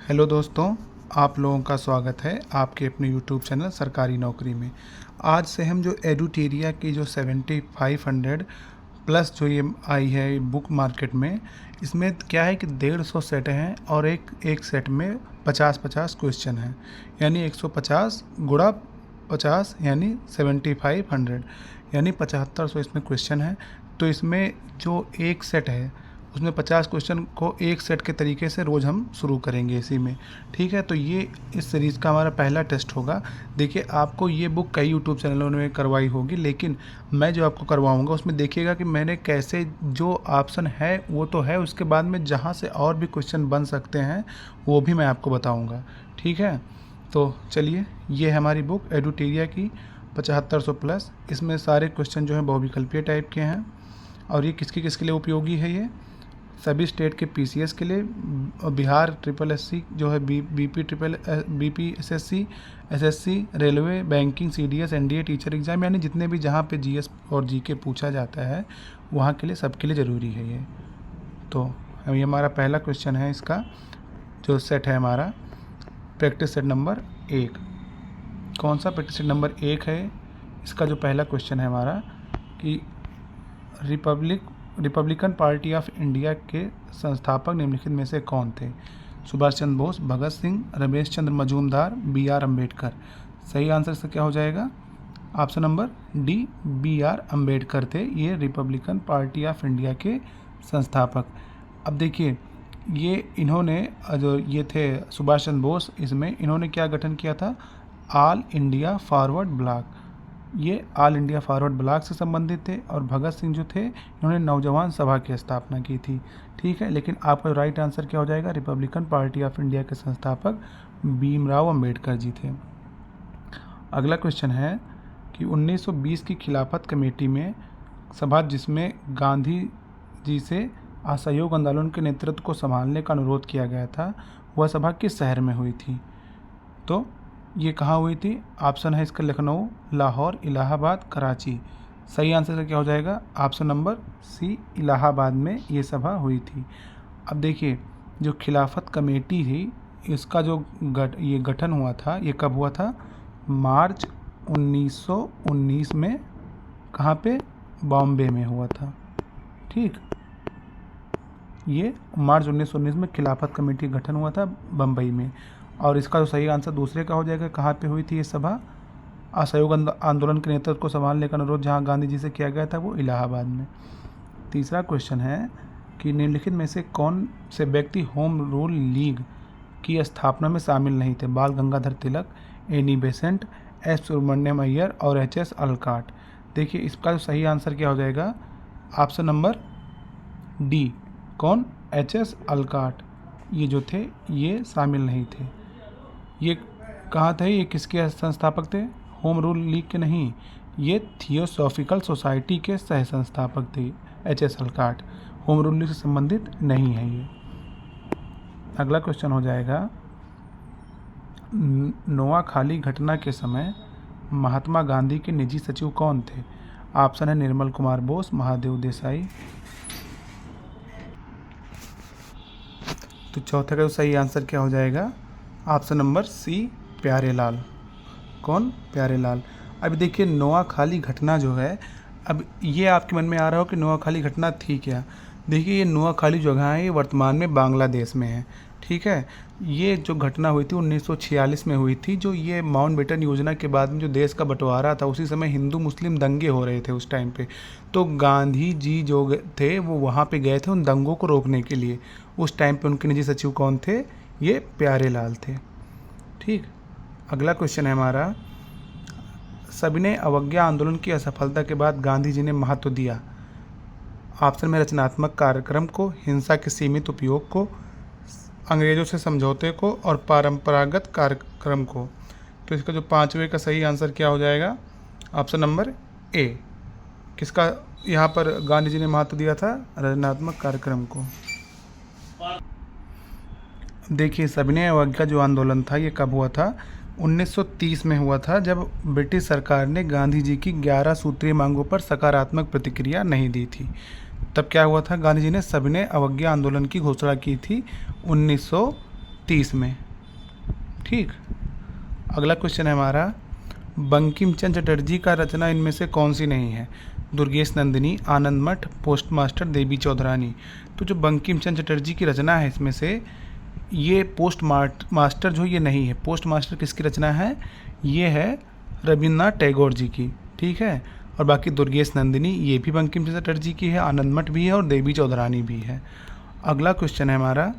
Hello दोस्तों, आप लोगों का स्वागत है आपके अपने यूट्यूब चैनल सरकारी नौकरी में। आज से हम जो एडुटेरिया की जो 7500 प्लस जो ये आई है बुक मार्केट में, इसमें क्या है कि 150 सेट हैं और एक एक सेट में 50-50 क्वेश्चन हैं, यानी 150 गुणा 50 यानी 7500, यानी 7500 इसमें क्वेश्चन है। तो इसमें जो एक सेट है उसमें 50 क्वेश्चन को एक सेट के तरीके से रोज़ हम शुरू करेंगे इसी में। ठीक है, तो ये इस सीरीज़ का हमारा पहला टेस्ट होगा। देखिए, आपको ये बुक कई यूट्यूब चैनलों में करवाई होगी, लेकिन मैं जो आपको करवाऊंगा उसमें देखिएगा कि मैंने कैसे जो ऑप्शन है वो तो है, उसके बाद में जहाँ से और भी क्वेश्चन बन सकते हैं वो भी मैं आपको बताऊँगा। ठीक है, तो चलिए, ये है हमारी बुक एडुटेरिया की 7500 प्लस। इसमें सारे क्वेश्चन जो हैं बहुविकल्पीय टाइप के हैं। और ये किसके किसके लिए उपयोगी है? ये सभी स्टेट के पीसीएस के लिए, बिहार ट्रिपल एससी जो है BP SSC, SSC, railway, banking, CDS, NDA, teacher exam, यानी जितने भी जहाँ पे जीएस और जीके पूछा जाता है वहाँ के लिए, सबके लिए ज़रूरी है ये। तो ये हमारा पहला क्वेश्चन है, इसका जो सेट है हमारा प्रैक्टिस सेट नंबर 1। कौन सा प्रैक्टिस सेट नंबर 1 है? इसका जो पहला क्वेश्चन है हमारा कि रिपब्लिकन पार्टी ऑफ इंडिया के संस्थापक निम्नलिखित में से कौन थे? Subhash Chandra Bose, Bhagat Singh, Ramesh Chandra Majumdar, B R Ambedkar. सही आंसर से क्या हो जाएगा? Option number D, B R Ambedkar थे ये रिपब्लिकन पार्टी ऑफ इंडिया के संस्थापक। अब देखिए, ये इन्होंने जो ये थे सुभाष चंद्र बोस, इसमें इन्होंने क्या गठन किया था? All India forward block. ये ऑल इंडिया फॉरवर्ड ब्लॉक से संबंधित थे। और भगत सिंह जो थे, इन्होंने नौजवान सभा की स्थापना की थी। ठीक है, लेकिन आपका राइट आंसर क्या हो जाएगा? रिपब्लिकन पार्टी ऑफ इंडिया के संस्थापक भीमराव अंबेडकर जी थे। अगला क्वेश्चन है कि 1920 की खिलाफत कमेटी में सभा, जिसमें गांधी जी से असहयोग आंदोलन के नेतृत्व को संभालने का अनुरोध किया गया था, वह सभा किस शहर में हुई थी? तो ये कहाँ हुई थी? ऑप्शन है इसका लखनऊ, लाहौर, इलाहाबाद, कराची। सही आंसर से क्या हो जाएगा? ऑप्शन नंबर सी, इलाहाबाद में ये सभा हुई थी। अब देखिए, जो खिलाफत कमेटी थी, इसका जो ये गठन हुआ था, ये कब हुआ था? मार्च 1919 में। कहाँ पे? बॉम्बे में हुआ था। ठीक, ये मार्च 1919 में खिलाफत कमेटी गठन हुआ था बम्बई में। और इसका जो सही आंसर दूसरे का हो जाएगा, कहाँ पे हुई थी ये सभा? असहयोग आंदोलन के नेतृत्व को संभालने का अनुरोध जहाँ गांधी जी से किया गया था, वो इलाहाबाद में। तीसरा क्वेश्चन है कि निम्नलिखित में से कौन से व्यक्ति होम रूल लीग की स्थापना में शामिल नहीं थे? Bal Gangadhar Tilak, Annie Besant, S Subramaniam Iyer और एच एस अलकाट। देखिए, इसका जो सही आंसर क्या हो जाएगा? Option number D. कौन? H S Olcott. ये जो थे, ये शामिल नहीं थे। ये कहाँ थे? ये किसके संस्थापक थे? होम रूल लीग के नहीं, ये थियोसॉफिकल सोसाइटी के सह संस्थापक थे H S Olcott. Home rule league से संबंधित नहीं है ये। अगला क्वेश्चन हो जाएगा, नोआखाली घटना के समय महात्मा गांधी के निजी सचिव कौन थे? ऑप्शन है निर्मल कुमार बोस, महादेव देसाई। तो चौथे का सही आंसर क्या हो जाएगा? Option number C, Pyarelal. कौन? प्यारेलाल। अब देखिए, नोआखाली घटना जो है, अब ये आपके मन में आ रहा हो कि नोआखाली घटना थी क्या? देखिए, ये नोआखाली जगह है, ये वर्तमान में बांग्लादेश में है। ठीक है, ये जो घटना हुई थी 1946 में हुई थी, जो ये माउंटबेटन योजना के बाद में जो देश का बंटवारा था, उसी समय हिंदू मुस्लिम दंगे हो रहे थे उस टाइम पे। तो गांधी जी जो थे वो वहाँ पे गए थे उन दंगों को रोकने के लिए। उस टाइम पे उनके निजी सचिव कौन थे? ये प्यारेलाल थे। ठीक, अगला क्वेश्चन है हमारा, सविनय अवज्ञा आंदोलन की असफलता के बाद गांधी जी ने महत्व दिया? ऑप्शन में रचनात्मक कार्यक्रम को, हिंसा के सीमित उपयोग को, अंग्रेजों से समझौते को और परंपरागत कार्यक्रम को। तो इसका जो पांचवे का सही आंसर क्या हो जाएगा? Option number A. किसका यहाँ पर गांधी जी ने महत्व दिया था? रचनात्मक कार्यक्रम को। देखिए, सविनय अवज्ञा जो आंदोलन था, ये कब हुआ था? 1930 में हुआ था, जब ब्रिटिश सरकार ने गांधी जी की 11 सूत्रीय मांगों पर सकारात्मक प्रतिक्रिया नहीं दी थी। तब क्या हुआ था? गांधी जी ने सविनय अवज्ञा आंदोलन की घोषणा की थी 1930 30 में। ठीक, अगला क्वेश्चन है हमारा, बंकिम चंद्र चटर्जी का रचना इनमें से कौन सी नहीं है? दुर्गेश नंदिनी, आनंद मठ, पोस्टमास्टर, देवी चौधरानी। तो जो बंकिम चंद्र चटर्जी की रचना है इसमें से ये पोस्ट मास्टर जो ये नहीं है। पोस्ट मास्टर किसकी रचना है? ये है रविन्द्रनाथ टैगोर जी की। ठीक है, और बाकी दुर्गेश नंदिनी ये भी बंकिम चंद्र चटर्जी की है, आनंद मठ भी है और देवी चौधरानी भी है। अगला क्वेश्चन है हमारा,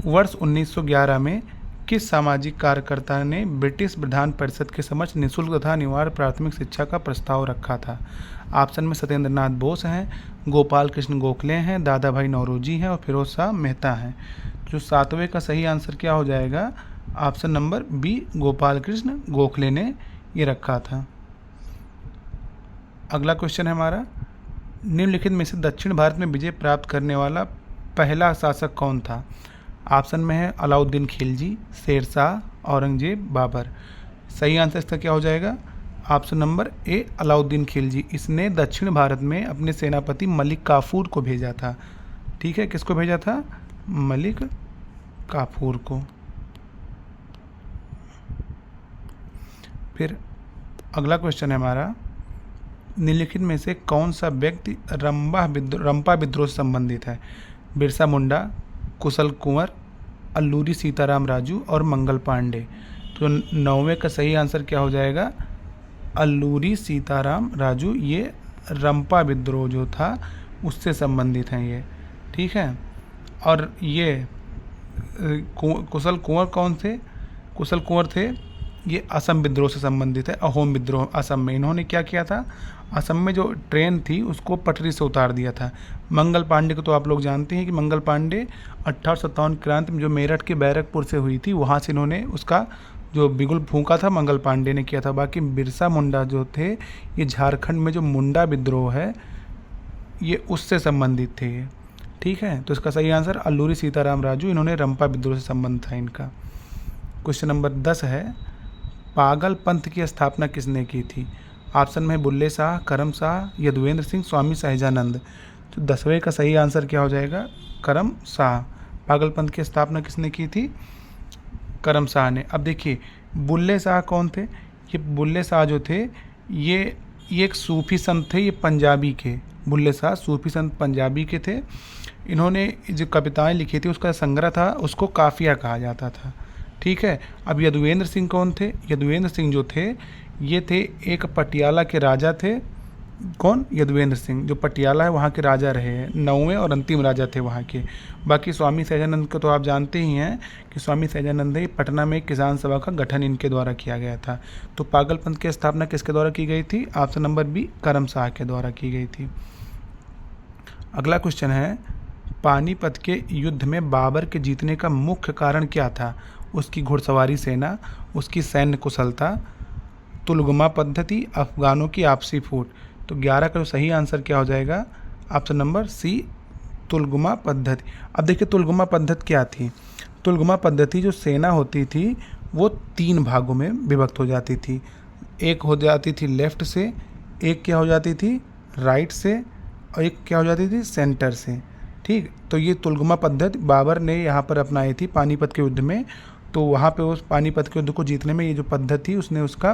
वर्ष 1911 में किस सामाजिक कार्यकर्ता ने ब्रिटिश विधान परिषद के समक्ष निःशुल्क तथा अनिवार्य प्राथमिक शिक्षा का प्रस्ताव रखा था? ऑप्शन में सत्येंद्र नाथ बोस हैं, गोपाल कृष्ण गोखले हैं, दादा भाई नौरोजी हैं और फिरोज शाह मेहता हैं। जो 7वें का सही आंसर क्या हो जाएगा? Option number B, Gopal Krishna Gokhale ने ये रखा था। अगला क्वेश्चन है हमारा, निम्नलिखित में से दक्षिण भारत में विजय प्राप्त करने वाला पहला शासक कौन था? ऑप्शन में है अलाउद्दीन खिलजी, शेरशाह, औरंगजेब, बाबर। सही आंसर इसका क्या हो जाएगा? Option number A, Alauddin Khilji. इसने दक्षिण भारत में अपने सेनापति मलिक काफूर को भेजा था। ठीक है, किसको भेजा था? मलिक काफूर को। फिर अगला क्वेश्चन है हमारा, निम्नलिखित में से कौन सा व्यक्ति रंपा विद्रोह से संबंधित है? बिरसा मुंडा, कुशल कुंवर, अल्लूरी सीताराम राजू और मंगल पांडे। तो 9वें का सही आंसर क्या हो जाएगा? अल्लूरी सीताराम राजू। ये रंपा विद्रोह जो था उससे संबंधित हैं ये। ठीक है, और ये कुशल कुंवर कौन थे? कुशल कुंवर थे ये असम विद्रोह से संबंधित है, अहोम विद्रोह असम में। इन्होंने क्या किया था? असम में जो ट्रेन थी उसको पटरी से उतार दिया था। मंगल पांडे को तो आप लोग जानते हैं कि मंगल पांडे 1857 क्रांति में जो मेरठ के बैरकपुर से हुई थी वहाँ से इन्होंने उसका जो बिगुल फूंका था मंगल पांडे ने किया था। बाकी बिरसा मुंडा जो थे ये झारखंड में जो मुंडा विद्रोह है ये उससे संबंधित थे ये। ठीक है, तो इसका सही आंसर अल्लूरी सीताराम राजू, इन्होंने रंपा विद्रोह से संबंध था इनका। क्वेश्चन नंबर 10 है, पागल पंथ की स्थापना किसने की थी? ऑप्शन में बुल्ले शाह, करम शाह, यदुवेंद्र सिंह, स्वामी सहजानंद। तो 10वें का सही आंसर क्या हो जाएगा? करम शाह। पागल पंथ की स्थापना किसने की थी? करम शाह ने। अब देखिए बुल्ले शाह कौन थे? ये बुल्ले शाह जो थे ये एक सूफी संत थे, ये पंजाबी के। बुल्ले शाह सूफी संत पंजाबी के थे। इन्होंने जो कविताएं लिखी थी उसका संग्रह था, उसको काफिया कहा जाता था। ठीक है, अब यदुवेंद्र सिंह कौन थे? यदुवेंद्र सिंह जो थे ये थे एक पटियाला के राजा थे। कौन? यदुवेंद्र सिंह, जो पटियाला है वहाँ के राजा रहे हैं, 9वें और अंतिम राजा थे वहाँ के। बाकी स्वामी सहजानंद को तो आप जानते ही हैं कि स्वामी सहजानंद ही पटना में किसान सभा का गठन इनके द्वारा किया गया था। तो पागल पंथ की स्थापना किसके द्वारा की गई थी? ऑप्शन नंबर बी, करम शाह के द्वारा की गई थी। अगला क्वेश्चन है, पानीपत के युद्ध में बाबर के जीतने का मुख्य कारण क्या था? उसकी घुड़सवारी सेना, उसकी सैन्य कुशलता, तुलगमा पद्धति, अफगानों की आपसी फूट। तो 11 का सही आंसर क्या हो जाएगा? ऑप्शन नंबर सी, तुलगमा पद्धति। अब देखिए तुलगमा पद्धति क्या थी? तुलगमा पद्धति जो सेना होती थी वो 3 भागों में विभक्त हो जाती थी। एक हो जाती थी लेफ्ट से, एक क्या हो जाती थी राइट से, और एक क्या हो जाती थी सेंटर से। ठीक, तो ये तुलगमा पद्धति बाबर ने यहाँ पर अपनाई थी पानीपत के युद्ध में। तो वहाँ पे उस पानीपत के युद्ध को जीतने में ये जो पद्धति थी उसने उसका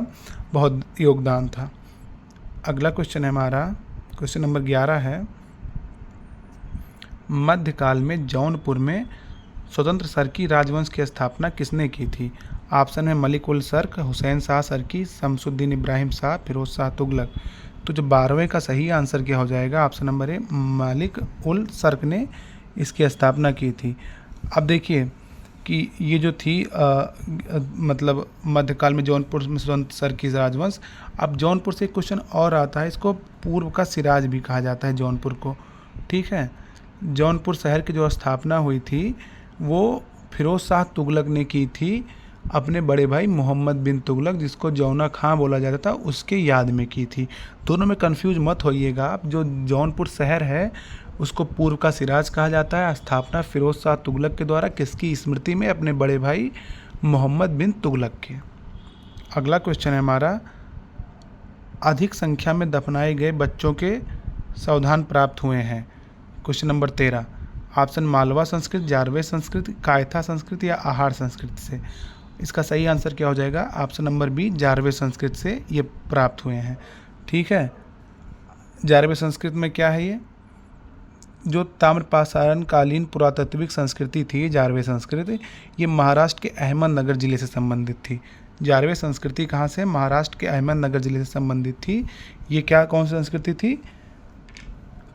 बहुत योगदान था। अगला क्वेश्चन है हमारा, क्वेश्चन नंबर 11 है, मध्यकाल में जौनपुर में स्वतंत्र सरकी राजवंश की स्थापना किसने की थी? ऑप्शन में मलिक उल सर्क, हुसैन शाह सरकी, शमसुद्दीन इब्राहिम शाह, फिरोज शाह तुगलक। तो जो 12वें का सही आंसर क्या हो जाएगा? ऑप्शन नंबर ए, मलिक उल सर्क ने इसकी स्थापना की थी। अब देखिए कि ये जो थी मतलब मध्यकाल में जौनपुर में स्वतंत्र सरकी राजवंश। अब जौनपुर से एक क्वेश्चन और आता है, इसको पूर्व का सिराज भी कहा जाता है जौनपुर को। ठीक है, जौनपुर शहर की जो स्थापना हुई थी वो फिरोज शाह तुगलक ने की थी अपने बड़े भाई मोहम्मद बिन तुगलक, जिसको जौना खां बोला जाता था, उसके याद में की थी। दोनों में कंफ्यूज मत होइएगा आप। जो जौनपुर शहर है उसको पूर्व का सिराज कहा जाता है। स्थापना फिरोज शाह तुगलक के द्वारा किसकी स्मृति में? अपने बड़े भाई मोहम्मद बिन तुगलक के। अगला क्वेश्चन है हमारा, अधिक संख्या में दफनाए गए बच्चों के सावधान प्राप्त हुए हैं। क्वेश्चन नंबर 13, ऑप्शन मालवा संस्कृत, जारवे संस्कृत, कायथा संस्कृत या आहार संस्कृत से। इसका सही आंसर क्या हो जाएगा? ऑप्शन नंबर बी, जारवे संस्कृत से ये प्राप्त हुए हैं। ठीक है, जारवे संस्कृत में क्या है? ये जो ताम्रपाषाण कालीन पुरातात्विक संस्कृति थी, जारवे संस्कृति, ये महाराष्ट्र के अहमदनगर जिले से संबंधित थी। जारवे संस्कृति कहाँ से? महाराष्ट्र के अहमदनगर जिले से संबंधित थी। ये क्या, कौन सी संस्कृति थी?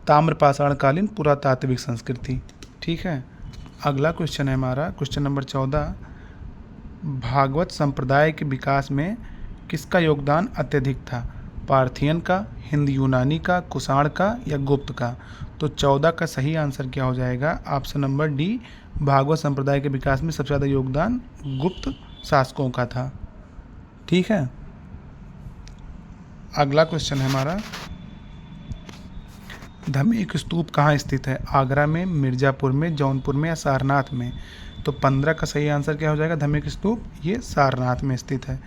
ताम्रपाषाण कालीन पुरातात्विक संस्कृति। ठीक है, अगला क्वेश्चन है हमारा क्वेश्चन नंबर 14। भागवत संप्रदाय के विकास में किसका योगदान अत्यधिक था? पार्थियन का, हिंद यूनानी का, कुषाण का या गुप्त का? तो 14 का सही आंसर क्या हो जाएगा? ऑप्शन नंबर डी, भागवत संप्रदाय के विकास में सबसे ज़्यादा योगदान गुप्त शासकों का था। ठीक है, अगला क्वेश्चन है हमारा, धमेक स्तूप कहाँ स्थित है? आगरा में, मिर्ज़ापुर में, जौनपुर में या सारनाथ में? तो 15 का सही आंसर क्या हो जाएगा? धमेक स्तूप ये सारनाथ में स्थित है।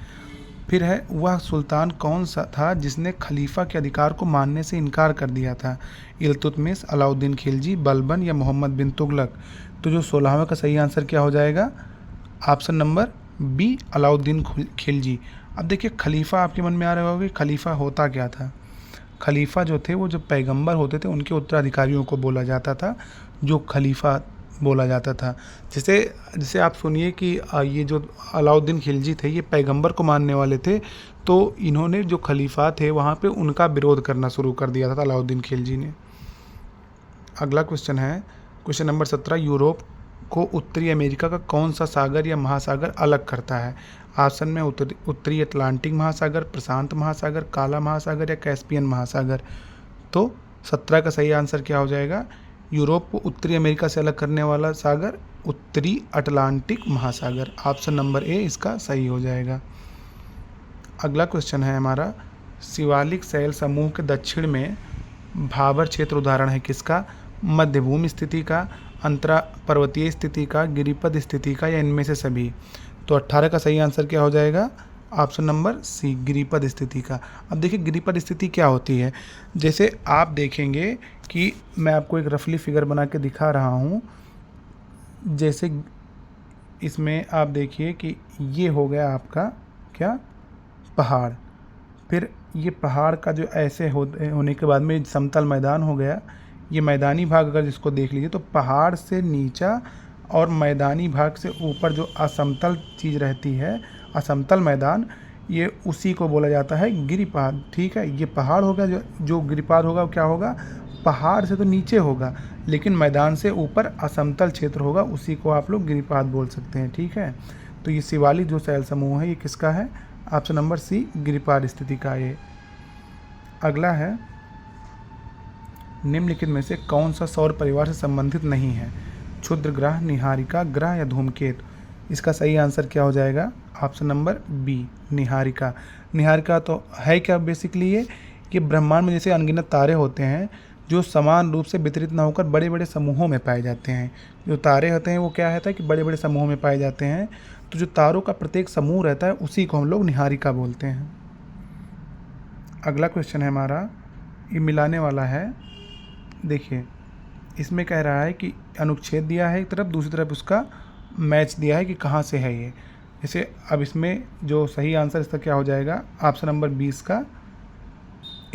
फिर है, वह सुल्तान कौन सा था जिसने खलीफा के अधिकार को मानने से इनकार कर दिया था? इल्तुतमिश, अलाउद्दीन खिलजी, बलबन या मोहम्मद बिन तुगलक? तो जो 16वें का सही आंसर क्या हो जाएगा? Option number B, Alauddin Khilji. अब देखिए, खलीफा आपके मन में आ रहा होगा कि खलीफा होता क्या था? खलीफा जो थे वो जो पैगंबर होते थे उनके उत्तराधिकारियों को बोला जाता था, जो खलीफा बोला जाता था। जैसे आप सुनिए कि ये जो अलाउद्दीन खिलजी थे ये पैगंबर को मानने वाले थे, तो इन्होंने जो खलीफा थे वहाँ पे उनका विरोध करना शुरू कर दिया था अलाउद्दीन खिलजी ने। अगला क्वेश्चन है क्वेश्चन नंबर 17। यूरोप को उत्तरी अमेरिका का कौन सा सागर या महासागर अलग करता है? ऑप्शन में उत्तरी अटलांटिक महासागर, प्रशांत महासागर, काला महासागर या कैस्पियन महासागर? तो 17 का सही आंसर क्या हो जाएगा? यूरोप को उत्तरी अमेरिका से अलग करने वाला सागर उत्तरी अटलांटिक महासागर। ऑप्शन नंबर ए इसका सही हो जाएगा। अगला क्वेश्चन है हमारा, शिवालिक शैल समूह के दक्षिण में भाबर क्षेत्र उदाहरण है किसका? मध्यभूमि स्थिति का, अंतरा पर्वतीय स्थिति का, गिरिपद स्थिति का या इनमें से सभी? तो 18 का सही आंसर क्या हो जाएगा? ऑप्शन नंबर सी, गिरिपद स्थिति का। अब देखिए, गिरिपद स्थिति क्या होती है? जैसे आप देखेंगे कि मैं आपको एक रफली फिगर बना के दिखा रहा हूँ। जैसे इसमें आप देखिए कि ये हो गया आपका क्या? पहाड़। फिर ये पहाड़ का जो ऐसे होने के बाद में समतल मैदान हो गया। ये मैदानी भाग अगर जिसको देख लीजिए तो पहाड़ से नीचा और मैदानी भाग से ऊपर जो असमतल चीज़ रहती है, असमतल मैदान, ये उसी को बोला जाता है गिरिपाद। ठीक है, ये पहाड़ होगा, जो गिरिपाद होगा वो क्या होगा? पहाड़ से तो नीचे होगा लेकिन मैदान से ऊपर असमतल क्षेत्र होगा, उसी को आप लोग गिरिपाद बोल सकते हैं। ठीक है, तो ये शिवालिक जो शैल समूह है ये किसका है? ऑप्शन नंबर सी, गिरिपाद स्थिति का। ये अगला है, निम्नलिखित में से कौन सा सौर परिवार से संबंधित नहीं है? क्षुद्र ग्रह, निहारिका ग्रह या धूमकेतु? इसका सही आंसर क्या हो जाएगा? ऑप्शन नंबर बी, निहारिका। निहारिका तो है क्या? बेसिकली ये ब्रह्मांड में जैसे अनगिनत तारे होते हैं जो समान रूप से वितरित न होकर बड़े बड़े समूहों में पाए जाते हैं। जो तारे होते हैं वो क्या रहता है कि बड़े बड़े समूहों में पाए जाते हैं। तो जो तारों का प्रत्येक समूह रहता है उसी को हम लोग निहारिका बोलते हैं। अगला क्वेश्चन है हमारा, ये मिलाने वाला है। देखिए, इसमें कह रहा है कि अनुच्छेद दिया है एक तरफ, दूसरी तरफ उसका मैच दिया है कि कहाँ से है ये। जैसे अब इसमें जो सही आंसर इसका क्या हो जाएगा? ऑप्शन नंबर 20 का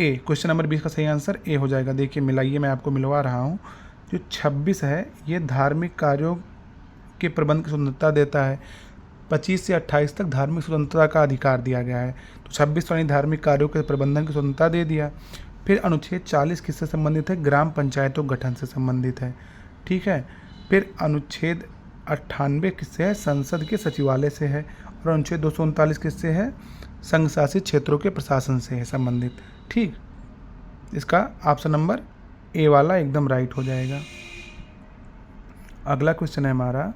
ए, क्वेश्चन नंबर 20 का सही आंसर ए हो जाएगा। देखिए, मिलाइए, मैं आपको मिलवा रहा हूँ। जो 26 है ये धार्मिक कार्यों के प्रबंध की स्वतंत्रता देता है। 25 से 28 तक धार्मिक स्वतंत्रता का अधिकार दिया गया है। तो 26 यानी धार्मिक कार्यों के प्रबंधन की स्वतंत्रता दे दिया। फिर अनुच्छेद 40 किससे संबंधित है? ग्राम पंचायतों गठन से संबंधित है। ठीक है, फिर अनुच्छेद 98 किससे है? संसद के सचिवालय से है। और अनुच्छेद 239 किससे है? संघ शासित क्षेत्रों के प्रशासन से है संबंधित। ठीक, इसका ऑप्शन नंबर ए वाला एकदम राइट हो जाएगा। अगला क्वेश्चन है हमारा,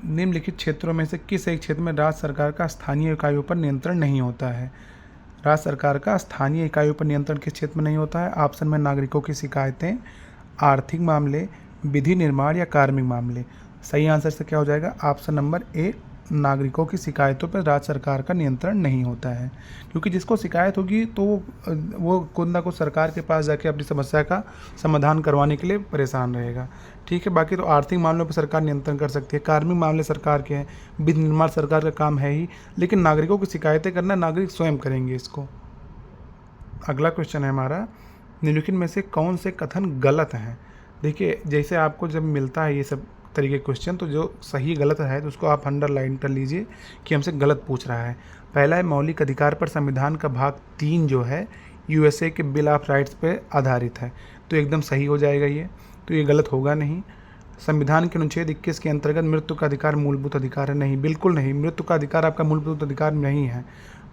निम्नलिखित क्षेत्रों में से किस एक क्षेत्र में राज्य सरकार का स्थानीय इकाइयों पर नियंत्रण नहीं होता है? राज्य सरकार का स्थानीय इकाइयों पर नियंत्रण किस क्षेत्र में नहीं होता है? ऑप्शन में नागरिकों की शिकायतें, आर्थिक मामले, विधि निर्माण या कार्मिक मामले? सही आंसर से क्या हो जाएगा? ऑप्शन नंबर ए, नागरिकों की शिकायतों पर राज्य सरकार का नियंत्रण नहीं होता है, क्योंकि जिसको शिकायत होगी तो वो खुद ना खुद सरकार के पास जाके अपनी समस्या का समाधान करवाने के लिए परेशान रहेगा। ठीक है, बाकी तो आर्थिक मामलों पर सरकार नियंत्रण कर सकती है, कार्मिक मामले सरकार के हैं, विधि निर्माण सरकार का काम है ही, लेकिन नागरिकों की शिकायतें करना नागरिक स्वयं करेंगे इसको। अगला क्वेश्चन है हमारा, निम्नलिखित में से कौन से कथन गलत हैं। देखिए, जैसे आपको जब मिलता है ये सब तरीके क्वेश्चन, तो जो सही गलत है तो उसको आप अंडरलाइन कर लीजिए कि हमसे गलत पूछ रहा है। पहला है, मौलिक अधिकार पर संविधान का भाग 3 जो है यूएसए के बिल ऑफ राइट्स पर आधारित है, तो एकदम सही हो जाएगा ये, तो ये गलत होगा नहीं। संविधान के अनुच्छेद 21 के अंतर्गत मृत्यु का अधिकार मूलभूत अधिकार है, नहीं, बिल्कुल नहीं, मृत्यु का अधिकार आपका मूलभूत अधिकार नहीं है।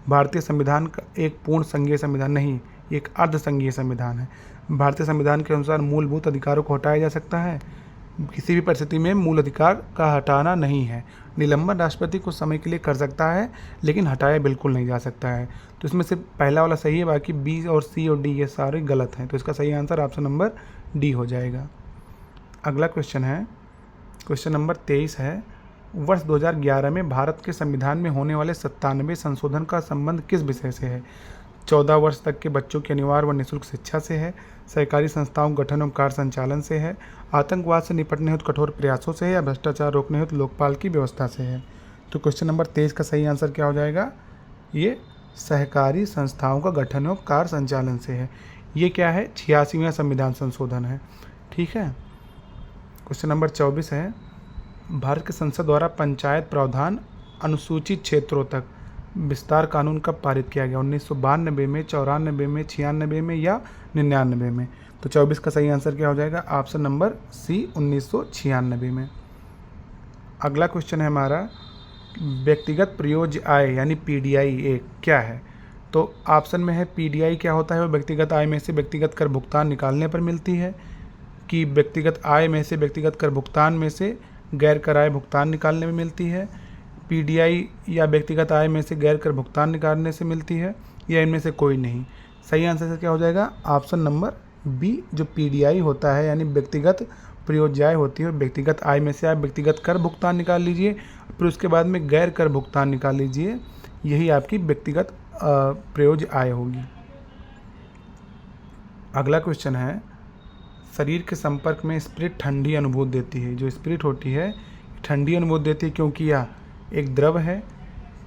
भारतीय संविधान का एक पूर्ण संघीय संविधान नहीं, एक अर्ध संघीय संविधान है। भारतीय संविधान के अनुसार मूलभूत अधिकारों को हटाया जा सकता है, किसी भी परिस्थिति में मूल अधिकार का हटाना नहीं है। निलंबन राष्ट्रपति कुछ समय के लिए कर सकता है, लेकिन हटाया बिल्कुल नहीं जा सकता है। तो इसमें से पहला वाला सही है, बाकी बी और सी और डी ये सारे गलत हैं, तो इसका सही आंसर ऑप्शन नंबर डी हो जाएगा। अगला क्वेश्चन है, क्वेश्चन नंबर 23 है, वर्ष 2011 में भारत के संविधान में होने वाले 97 संशोधन का संबंध किस विषय से है। 14 वर्ष तक के बच्चों की अनिवार्य व निःशुल्क शिक्षा से है, सहकारी संस्थाओं गठन एवं कार्य संचालन से है, आतंकवाद से निपटने हेतु कठोर प्रयासों से है, या भ्रष्टाचार रोकने हेतु लोकपाल की व्यवस्था से है। तो क्वेश्चन नंबर 23 का सही आंसर क्या हो जाएगा, ये सहकारी संस्थाओं का गठन एवं कार्य संचालन से है। ये क्या है, 86वां संविधान संशोधन है। ठीक है, क्वेश्चन नंबर 24 है, भारत के संसद द्वारा पंचायत प्रावधान अनुसूचित क्षेत्रों तक विस्तार कानून कब पारित किया गया, 1992 में, 94 में, 96 में या 99 में। तो 24 का सही आंसर क्या हो जाएगा, ऑप्शन नंबर सी 1996 में। अगला क्वेश्चन है हमारा, व्यक्तिगत प्रयोज्य आय यानी पीडीआई एक क्या है। तो ऑप्शन में है पीडीआई क्या होता है, वो व्यक्तिगत आय में से व्यक्तिगत कर भुगतान निकालने पर मिलती है, कि व्यक्तिगत आय में से व्यक्तिगत कर भुगतान में से गैर कर आय भुगतान निकालने में मिलती है, पीडीआई या व्यक्तिगत आय में से गैर कर भुगतान निकालने से मिलती है, या इनमें से कोई नहीं। सही आंसर क्या हो जाएगा, ऑप्शन नंबर बी, जो पीडीआई होता है यानी व्यक्तिगत प्रयोज्य आय होती है, व्यक्तिगत आय में से आप व्यक्तिगत कर भुगतान निकाल लीजिए, फिर उसके बाद में गैर कर भुगतान निकाल लीजिए, यही आपकी व्यक्तिगत प्रयोज्य आय होगी। अगला क्वेश्चन है, शरीर के संपर्क में स्पिरिट ठंडी अनुभूति देती है। जो स्पिरिट होती है ठंडी अनुभूति देती है क्योंकि यह एक द्रव है,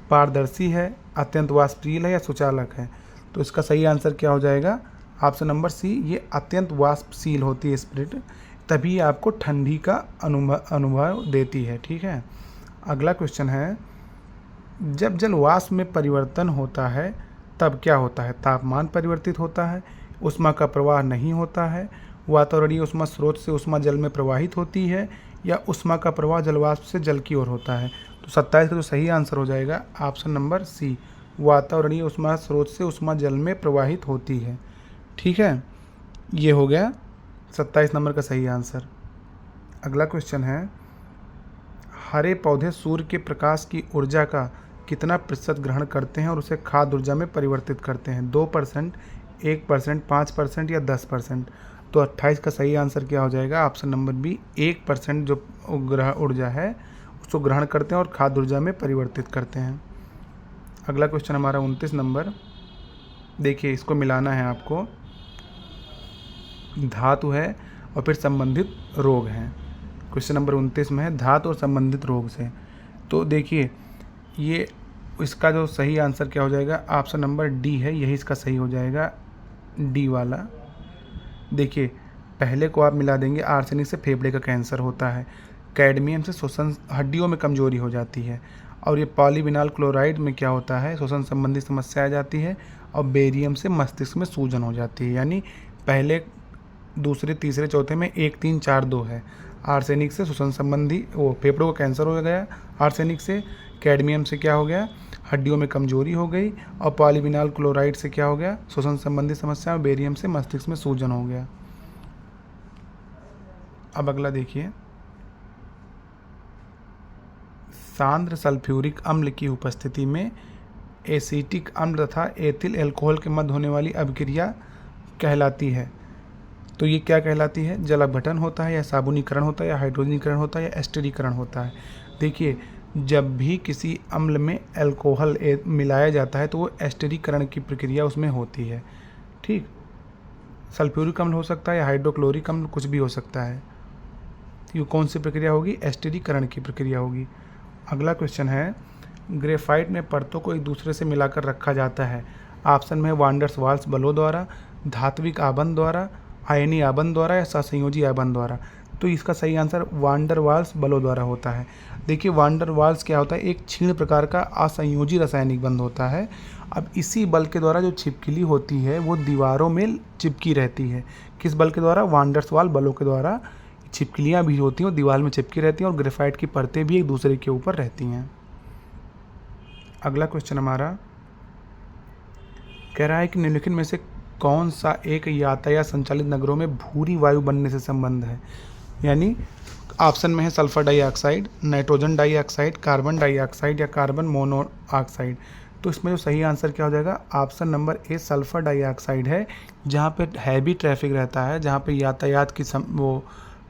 पारदर्शी है, अत्यंत वाष्पशील है या सुचालक है। तो इसका सही आंसर क्या हो जाएगा, ऑप्शन नंबर सी, ये अत्यंत वाष्पशील होती है स्पिरिट, तभी आपको ठंडी का अनुभव देती है। ठीक है, अगला क्वेश्चन है, जब जल वाष्प में परिवर्तन होता है तब क्या होता है, तापमान परिवर्तित होता है, ऊष्मा का प्रवाह नहीं होता है, वातावरणीय ऊष्मा स्रोत से ऊष्मा जल में प्रवाहित होती है, या ऊष्मा का प्रवाह जलवाष्प से जल की ओर होता है। तो 27 का जो सही आंसर हो जाएगा ऑप्शन नंबर सी, वातावरणीय ऊष्मा स्रोत से ऊष्मा जल में प्रवाहित होती है। ठीक है, ये हो गया 27 नंबर का सही आंसर। अगला क्वेश्चन है, हरे पौधे सूर्य के प्रकाश की ऊर्जा का कितना प्रतिशत ग्रहण करते हैं और उसे खाद्य ऊर्जा में परिवर्तित करते हैं, 2%, 1%, 5% या 10%। तो 28 का सही आंसर क्या हो जाएगा, ऑप्शन नंबर बी, 1% जो ऊर्जा है उसको ग्रहण करते हैं और खाद्य ऊर्जा में परिवर्तित करते हैं। अगला क्वेश्चन हमारा 29 नंबर, देखिए इसको मिलाना है आपको, धातु है और फिर संबंधित रोग हैं। क्वेश्चन नंबर 29 में है धातु और संबंधित रोग से। तो देखिए ये इसका जो सही आंसर क्या हो जाएगा, ऑप्शन नंबर डी है, यही इसका सही हो जाएगा, डी वाला। देखिए पहले को आप मिला देंगे, आर्सेनिक से फेफड़े का कैंसर होता है, कैडमियम से श्वसन हड्डियों में कमजोरी हो जाती है, और ये पॉलीविनाल क्लोराइड में क्या होता है, श्वसन संबंधी समस्या आ जाती है, और बेरियम से मस्तिष्क में सूजन हो जाती है। यानी पहले, दूसरे, तीसरे, चौथे में 1, 3, 4, 2 है। आर्सेनिक से श्वसन संबंधी वो फेफड़ों का कैंसर हो गया, आर्सेनिक से, कैडमियम से क्या हो गया, हड्डियों में कमजोरी हो गई, और पॉलीविनाल क्लोराइड से क्या हो गया, श्वसन संबंधी समस्या, और बेरियम से मस्तिष्क में सूजन हो गया। अब अगला देखिए, सांद्र सल्फ्यूरिक अम्ल की उपस्थिति में एसिटिक अम्ल तथा एथिल अल्कोहल के मध्य होने वाली अभिक्रिया कहलाती है। तो ये क्या कहलाती है, जल अपघटन होता है, या साबुनीकरण होता है, या हाइड्रोजनीकरण होता है, या एस्टरीकरण होता है। देखिए जब भी किसी अम्ल में अल्कोहल मिलाया जाता है तो वो एस्टरीकरण की प्रक्रिया उसमें होती है। ठीक, सल्फ्यूरिक अम्ल हो सकता है या हाइड्रोक्लोरिक अम्ल, कुछ भी हो सकता है। ये कौन सी प्रक्रिया होगी? एस्टरीकरण की प्रक्रिया होगी। अगला क्वेश्चन है, ग्रेफाइट में परतों को एक दूसरे से मिलाकर रखा जाता है। ऑप्शन में वान डर वाल्स बलों द्वारा, धात्विक आबंध द्वारा, आयनी आबंध द्वारा या सहसंयोजी आबंध द्वारा। तो इसका सही आंसर वान डर वाल्स बलों द्वारा होता है। देखिए वान डर वाल्स क्या होता है? एक क्षीण प्रकार का असंयोजी रासायनिक बंध होता है। अब इसी बल के द्वारा जो छिपकली होती है वो दीवारों में चिपकी रहती है। किस बल के द्वारा? वान डर वाल्स बलों के द्वारा छिपकलियाँ भी होती हैं और दीवार में चिपकी रहती हैं और ग्रेफाइट की परतें भी एक दूसरे के ऊपर रहती हैं। अगला क्वेश्चन हमारा कह रहा है कि निम्नलिखित में से कौन सा एक यातायात संचालित नगरों में भूरी वायु बनने से संबंध है? यानी ऑप्शन में है sulphur dioxide, nitrogen dioxide, carbon dioxide या कार्बन मोनोऑक्साइड। तो इसमें जो सही आंसर क्या हो जाएगा? Option number A sulphur dioxide है। जहाँ पे हैवी ट्रैफिक रहता है, जहाँ पे यातायात की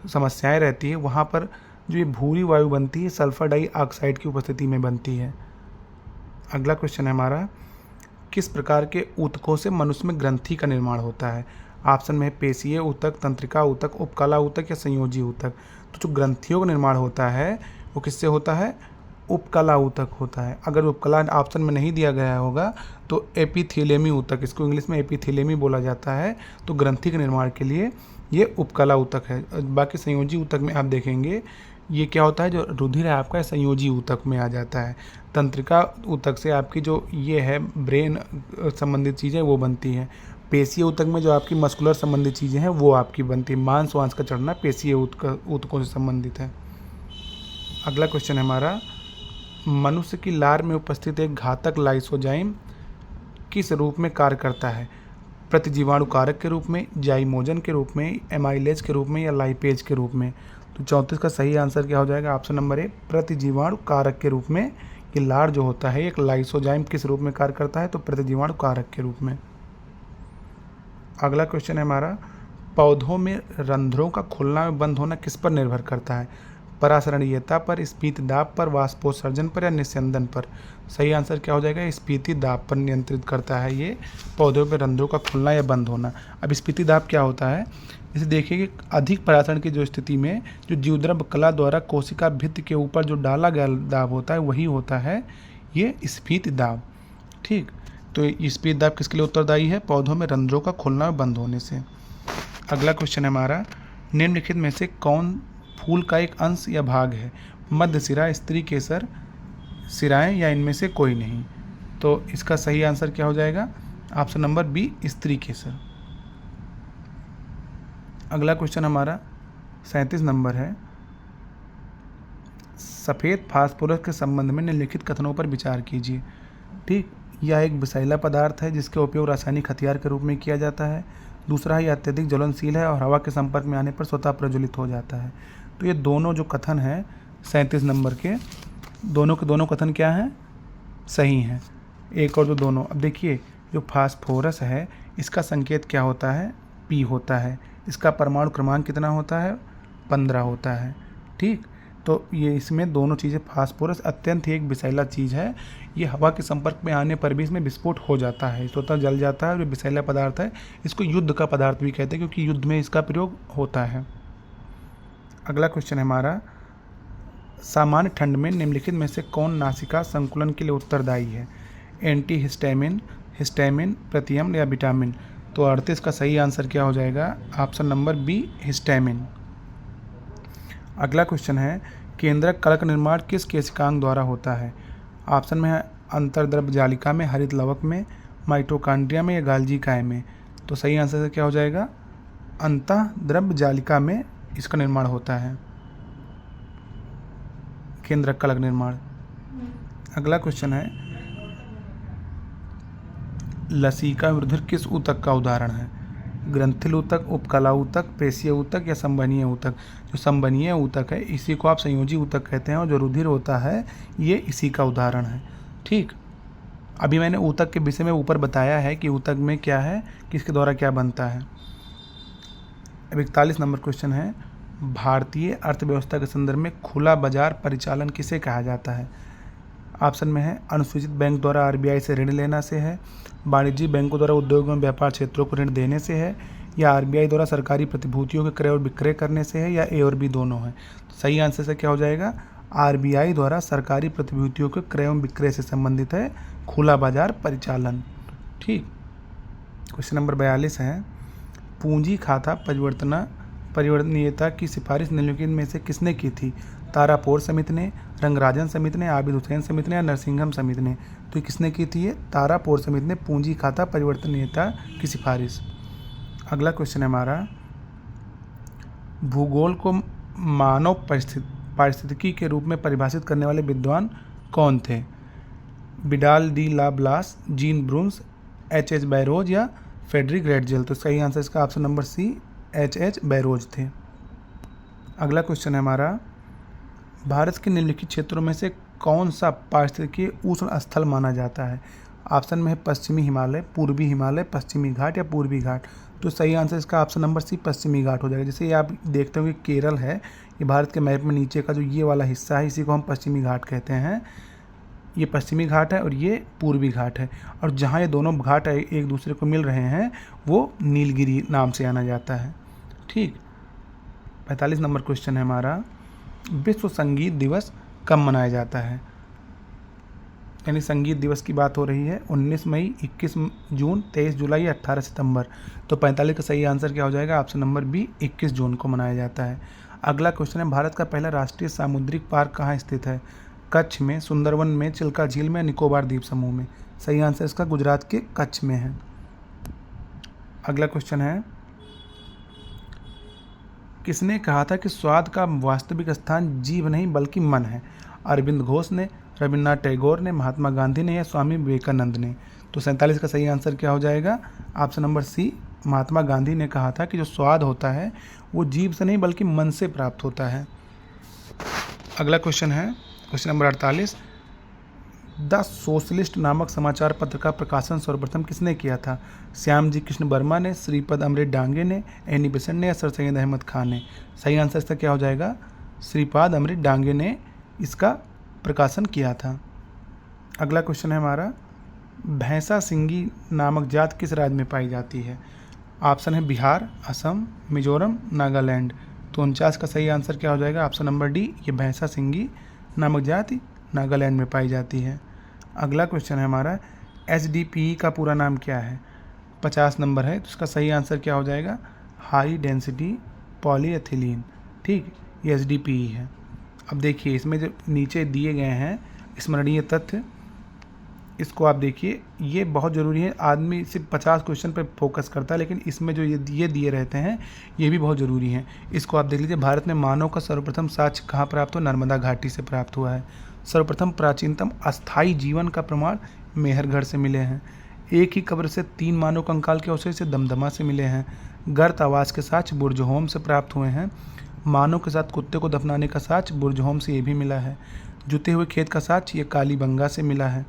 समस्याएं रहती है, वहाँ पर जो ये भूरी वायु बनती है सल्फर डाइऑक्साइड की उपस्थिति में बनती है। अगला क्वेश्चन है हमारा, किस प्रकार के ऊतकों से मनुष्य में ग्रंथि का निर्माण होता है? ऑप्शन में है पेशीय ऊतक, तंत्रिका ऊतक, उपकला ऊतक या संयोजी ऊतक। तो जो ग्रंथियों का निर्माण होता है वो किससे होता है? उपकला ऊतक होता है। अगर उपकला ऑप्शन में नहीं दिया गया होगा तो एपिथेलियमी ऊतक, इसको इंग्लिश में एपिथेलियमी बोला जाता है। तो ग्रंथि के निर्माण के लिए ये उपकला ऊतक है। बाकी संयोजी ऊतक में आप देखेंगे ये क्या होता है, जो रुधिर है आपका संयोजी ऊतक में आ जाता है। तंत्रिका ऊतक से आपकी जो ये है ब्रेन संबंधित चीज़ें वो बनती हैं। पेशीय ऊतक में जो आपकी मस्कुलर संबंधित चीज़ें हैं वो आपकी बनती है। मांस वांस का चढ़ना पेशीय ऊतकों से संबंधित है। अगला क्वेश्चन है हमारा, मनुष्य की लार में उपस्थित एक घातक लाइसोजाइम किस रूप में कार्य करता है? प्रतिजीवाणु कारक के रूप में, जाइमोजन के रूप में, एमाइलेज के रूप में या लाइपेज के रूप में। तो 34 का सही आंसर क्या हो जाएगा? ऑप्शन नंबर ए प्रतिजीवाणु कारक के रूप में। ये लार जो होता है एक लाइसोजाइम किस रूप में कार्य करता है? तो प्रतिजीवाणु कारक के रूप में। अगला क्वेश्चन है हमारा, पौधों में रंध्रों का खुलना व बंद होना किस पर निर्भर करता है? परासरणीयता पर, स्फीति दाब पर, वाष्पोत्सर्जन पर या निस्यंदन पर। सही आंसर क्या हो जाएगा? स्फीति दाब पर नियंत्रित करता है ये पौधों में रंध्रों का खुलना या बंद होना। अब स्फीति दाब क्या होता है? जैसे देखिए कि अधिक परासरण की जो स्थिति में जो जीवद्रव्य कला द्वारा कोशिका भित्ति के ऊपर जो डाला गया दाब होता है वही होता है ये स्फीति दाब। ठीक, तो ये स्फीति दाब किसके लिए उत्तरदायी है? पौधों में रंध्रों का खुलना व बंद होने से। अगला क्वेश्चन है हमारा, निम्नलिखित में से कौन फूल का एक अंश या भाग है? मध्य सिरा, स्त्री केसर, सिराएं या इनमें से कोई नहीं। तो इसका सही आंसर क्या हो जाएगा? ऑप्शन नंबर बी स्त्री केसर। अगला क्वेश्चन हमारा 37 नंबर है, सफ़ेद फास्फोरस के संबंध में निम्नलिखित कथनों पर विचार कीजिए। ठीक, यह एक विषैला पदार्थ है जिसका उपयोग रासायनिक हथियार के रूप में किया जाता है। दूसरा है, यह अत्यधिक ज्वलनशील है और हवा के संपर्क में आने पर स्वतः प्रज्वलित हो जाता है। तो ये दोनों जो कथन हैं 37 नंबर के, दोनों के दोनों कथन क्या हैं? सही हैं, एक और जो दोनों। अब देखिए जो फास्फोरस है इसका संकेत क्या होता है? P होता है। इसका परमाणु क्रमांक कितना होता है? 15 होता है। ठीक, तो ये इसमें दोनों चीज़ें, फास्फोरस अत्यंत ही एक विषैला चीज़ है। ये हवा के संपर्क में आने पर भी इसमें विस्फोट हो जाता है, स्वतः जल जाता है और ये विषैला पदार्थ है। इसको युद्ध का पदार्थ भी कहते हैं क्योंकि युद्ध में इसका प्रयोग होता है। अगला क्वेश्चन है हमारा, सामान्य ठंड में निम्नलिखित में से कौन नासिका संकुलन के लिए उत्तरदायी है? एंटीहिस्टामिन, हिस्टामिन, प्रतियम या विटामिन। तो 38 का सही आंसर क्या हो जाएगा? Option number B histamine. अगला क्वेश्चन है, केंद्रक कलक निर्माण किस केशिकांग द्वारा होता है? ऑप्शन में है अंतर्द्रव्य जालिका में, हरित लवक में, माइटोकॉन्ड्रिया में या गाल्जी काय में। तो सही आंसर क्या हो जाएगा? अंतःद्रव्य जालिका में इसका निर्माण होता है, केंद्रक कलक निर्माण। अगला क्वेश्चन है, लसीका रुधिर किस ऊतक का उदाहरण है? ग्रंथिल ऊतक, उपकला ऊतक, पेशीय ऊतक या संवहनीय ऊतक। जो संवहनीय ऊतक है इसी को आप संयोजी ऊतक कहते हैं और जो रुधिर होता है ये इसी का उदाहरण है। ठीक, अभी मैंने ऊतक के विषय में ऊपर बताया है कि ऊतक में क्या है, किसके द्वारा क्या बनता है। अब 41 नंबर क्वेश्चन है, भारतीय अर्थव्यवस्था के संदर्भ में खुला बाजार परिचालन किसे कहा जाता है? ऑप्शन में है अनुसूचित बैंक द्वारा आरबीआई से ऋण लेना से है, वाणिज्यिक बैंकों द्वारा उद्योग एवं व्यापार क्षेत्रों को ऋण देने से है, या आरबीआई द्वारा सरकारी प्रतिभूतियों के क्रय और विक्रय करने से है, या ए और बी दोनों है। तो सही आंसर से क्या हो जाएगा? आरबीआई द्वारा सरकारी प्रतिभूतियों के क्रय एवं विक्रय से संबंधित है खुला बाजार परिचालन। ठीक। क्वेश्चन नंबर 42 है, पूंजी खाता परिवर्तनीयता की सिफारिश निम्नलिखित में से किसने की थी? तारापोर समिति ने, रंगराजन समिति ने, आबिद हुसैन समिति ने, या नरसिंघम समिति ने? तो ये किसने की थी? ये तारापोर समिति ने पूंजी खाता परिवर्तनीयता की सिफारिश। अगला क्वेश्चन है हमारा, भूगोल को मानव पारिस्थितिकी के रूप में परिभाषित करने वाले विद्वान कौन थे? Vidal de la Blache, Jean Brunhes, H Barrows, या फेडरिक रेडजेल? तो सही आंसर इसका option number C H Barrows थे। अगला क्वेश्चन है हमारा, भारत के निम्नलिखित क्षेत्रों में से कौन सा पारिस्थितिकीय उष्ण स्थल माना जाता है? ऑप्शन में है पश्चिमी हिमालय, पूर्वी हिमालय, पश्चिमी घाट, या पूर्वी घाट? तो सही आंसर इसका ऑप्शन नंबर सी पश्चिमी घाट हो जाएगा। जैसे ये आप देखते हो कि केरल है, ये भारत के मैप में नीचे का जो ये वाला हिस्सा है इसी को हम पश्चिमी घाट कहते हैं। ये पश्चिमी घाट है और ये पूर्वी घाट है, और जहाँ ये दोनों घाट एक दूसरे को मिल रहे हैं वो नीलगिरी नाम से जाना जाता है। ठीक। 45 नंबर क्वेश्चन है हमारा, विश्व संगीत दिवस कब मनाया जाता है? यानी संगीत दिवस की बात हो रही है, 19 मई, 21 जून, 23 जुलाई, 18 सितंबर? तो 45 का सही आंसर क्या हो जाएगा? ऑप्शन नंबर बी 21 जून को मनाया जाता है। अगला क्वेश्चन है, भारत का पहला राष्ट्रीय सामुद्रिक पार्क कहाँ स्थित है? कच्छ में, सुंदरवन में, चिल्का झील में, निकोबार द्वीप समूह में? सही आंसर इसका गुजरात के कच्छ में है। अगला क्वेश्चन है, किसने कहा था कि स्वाद का वास्तविक स्थान जीभ नहीं बल्कि मन है? अरविंद घोष ने, रविन्द्रनाथ टैगोर ने, महात्मा गांधी ने, या स्वामी विवेकानंद ने? तो 47 का सही आंसर क्या हो जाएगा? ऑप्शन नंबर सी महात्मा गांधी ने कहा था कि जो स्वाद होता है वो जीभ से नहीं बल्कि मन से प्राप्त होता है। अगला क्वेश्चन है क्वेश्चन नंबर 48, द सोशलिस्ट नामक समाचार पत्र का प्रकाशन सर्वप्रथम किसने किया था? श्यामजी कृष्ण वर्मा ने, श्रीपद अमृत डांगे ने, एनी बेसेंट ने, या सर सैयद अहमद खान ने? सही आंसर इसका क्या हो जाएगा? श्रीपाद अमृत डांगे ने इसका प्रकाशन किया था। अगला क्वेश्चन है हमारा, भैंसा सिंगी नामक जात किस राज्य में पाई जाती है? ऑप्शन है बिहार, असम, मिजोरम, नागालैंड? तो 49 का सही आंसर क्या हो जाएगा? ऑप्शन नंबर डी, ये भैंसा सिंगी नामक जाति नागालैंड में पाई जाती है। अगला क्वेश्चन है हमारा, HDPE का पूरा नाम क्या है? 50 नंबर है, तो इसका सही आंसर क्या हो जाएगा? High density polyethylene. ठीक, ये HDPE है। अब देखिए इसमें जो नीचे दिए गए हैं स्मरणीय तथ्य, इसको आप देखिए, ये बहुत ज़रूरी है। आदमी सिर्फ 50 क्वेश्चन पर फोकस करता है, लेकिन इसमें जो ये दिए रहते हैं ये भी बहुत ज़रूरी हैं। इसको आप देख लीजिए, भारत में मानव का सर्वप्रथम साक्ष्य कहाँ प्राप्त हुआ? नर्मदा घाटी से प्राप्त हुआ है। सर्वप्रथम प्राचीनतम अस्थायी जीवन का प्रमाण मेहरगढ़ से मिले हैं। एक ही कब्र से 3 मानव कंकाल के अवशेष से दमदमा से मिले हैं। गर्त आवास के साक्ष्य बुर्जहोम से प्राप्त हुए हैं। मानव के साथ कुत्ते को दफनाने का साक्ष्य बुर्जहोम से ये भी मिला है। जुते हुए खेत का साक्ष्य ये कालीबंगा से मिला है।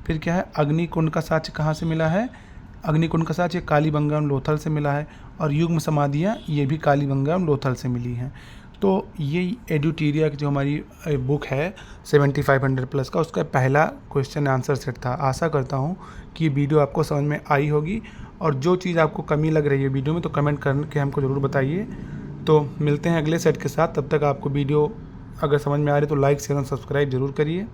फिर क्या है, अग्निकुंड का साक्ष्य कहाँ से मिला है? अग्निकुंड का साक्ष्य कालीबंगा एवं लोथल से मिला है। और युग्म समाधियाँ ये भी कालीबंगा एवं लोथल से मिली हैं। तो ये एडुटीरिया की जो हमारी बुक है 7500+ का, उसका पहला क्वेश्चन आंसर सेट था। आशा करता हूँ कि वीडियो आपको समझ में आई होगी, और जो चीज़ आपको कमी लग रही है वीडियो में तो कमेंट करके हमको ज़रूर बताइए। तो मिलते हैं अगले सेट के साथ, तब तक आपको वीडियो अगर समझ में आ रही है तो लाइक शेयर और सब्सक्राइब ज़रूर करिए।